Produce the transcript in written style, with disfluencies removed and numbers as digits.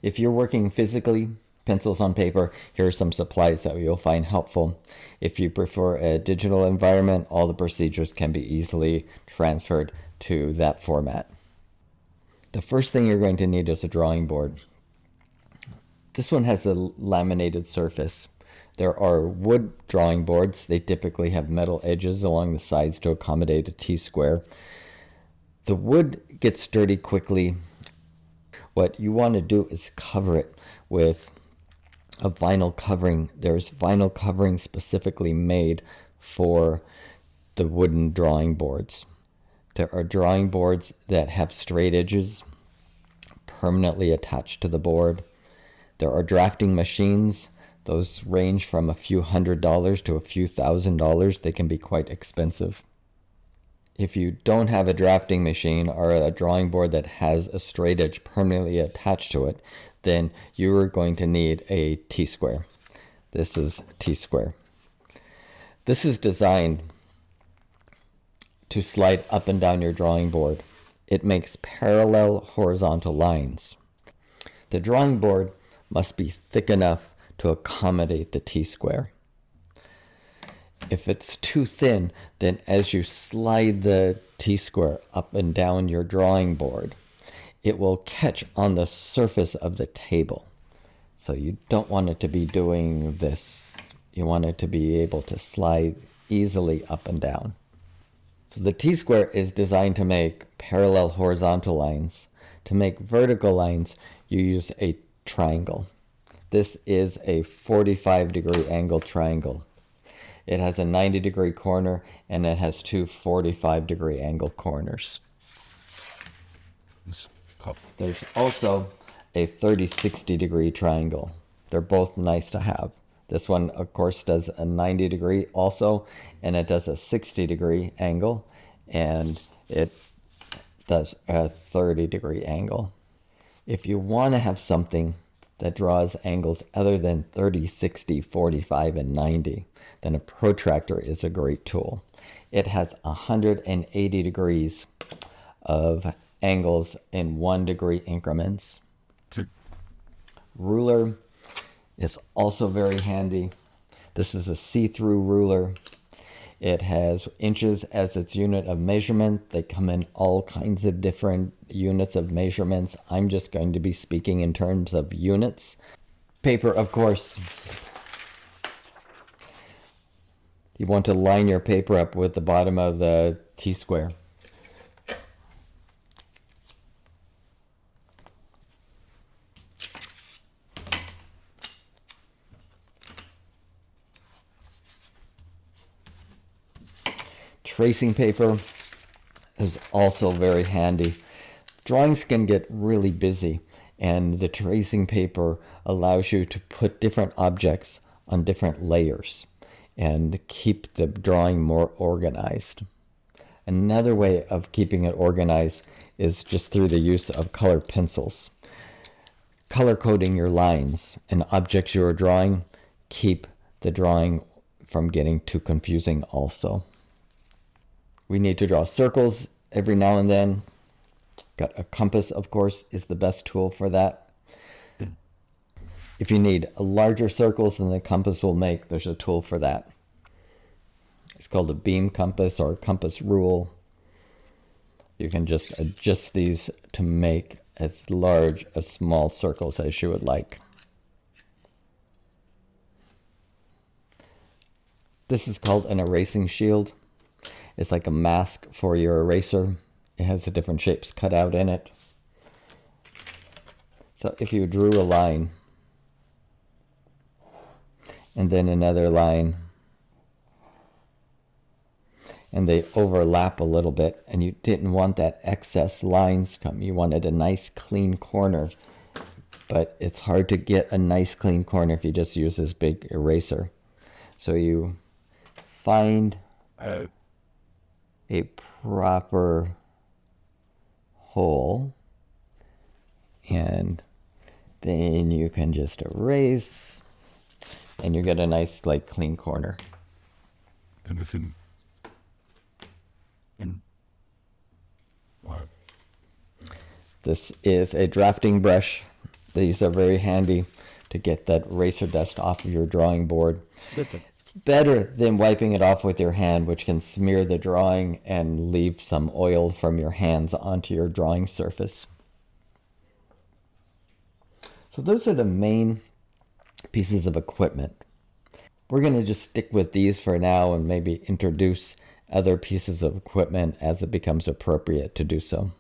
If you're working physically, pencils on paper, here are some supplies that you'll find helpful. If you prefer a digital environment, all the procedures can be easily transferred to that format. The first thing you're going to need is a drawing board. This one has a laminated surface. There are wood drawing boards. They typically have metal edges along the sides to accommodate a T-square. The wood gets dirty quickly. What you want to do is cover it with a vinyl covering. There's vinyl covering specifically made for the wooden drawing boards. There are drawing boards that have straight edges permanently attached to the board. There are drafting machines. Those range from a few $100s to a few $1,000s. They can be quite expensive. If you don't have a drafting machine or a drawing board that has a straight edge permanently attached to it, then you are going to need a T-square. This is T-square. This is designed to slide up and down your drawing board. It makes parallel horizontal lines. The drawing board must be thick enough to accommodate the T-square. If it's too thin, then as you slide the T-square up and down your drawing board, it will catch on the surface of the table. So you don't want it to be doing this. You want it to be able to slide easily up and down. So the T-square is designed to make parallel horizontal lines. To make vertical lines, you use a triangle. This is a 45-degree angle triangle. It has a 90-degree corner, and it has two 45-degree angle corners. There's also a 30-60-degree triangle. They're both nice to have. This one, of course, does a 90-degree also, and it does a 60-degree angle, and it does a 30-degree angle. If you want to have something that draws angles other than 30, 60, 45, and 90, then a protractor is a great tool. It has 180 degrees of angles in 1 degree increments. Ruler is also very handy. This is a see-through ruler. It has inches as its unit of measurement. They come in all kinds of different units of measurements. I'm just going to be speaking in terms of units. Paper, of course. You want to line your paper up with the bottom of the T-square. Tracing paper is also very handy. Drawings can get really busy, and the tracing paper allows you to put different objects on different layers and keep the drawing more organized. Another way of keeping it organized is just through the use of colored pencils. Color coding your lines and objects you are drawing keep the drawing from getting too confusing also. We need to draw circles every now and then. Got a compass, of course, is the best tool for that. If you need larger circles than the compass will make, there's a tool for that. It's called a beam compass or a compass rule. You can just adjust these to make as large as small circles as you would like. This is called an erasing shield. It's like a mask for your eraser. It has the different shapes cut out in it. So if you drew a line, and then another line, and they overlap a little bit, and you didn't want that excess lines come. You wanted a nice clean corner, but it's hard to get a nice clean corner if you just use this big eraser. So you find a proper hole, and then you can just erase, and you get a nice, like, clean corner. This is a drafting brush. These are very handy to get that eraser dust off of your drawing board. Better than wiping it off with your hand, which can smear the drawing and leave some oil from your hands onto your drawing surface. So those are the main pieces of equipment. We're going to just stick with these for now and maybe introduce other pieces of equipment as it becomes appropriate to do so.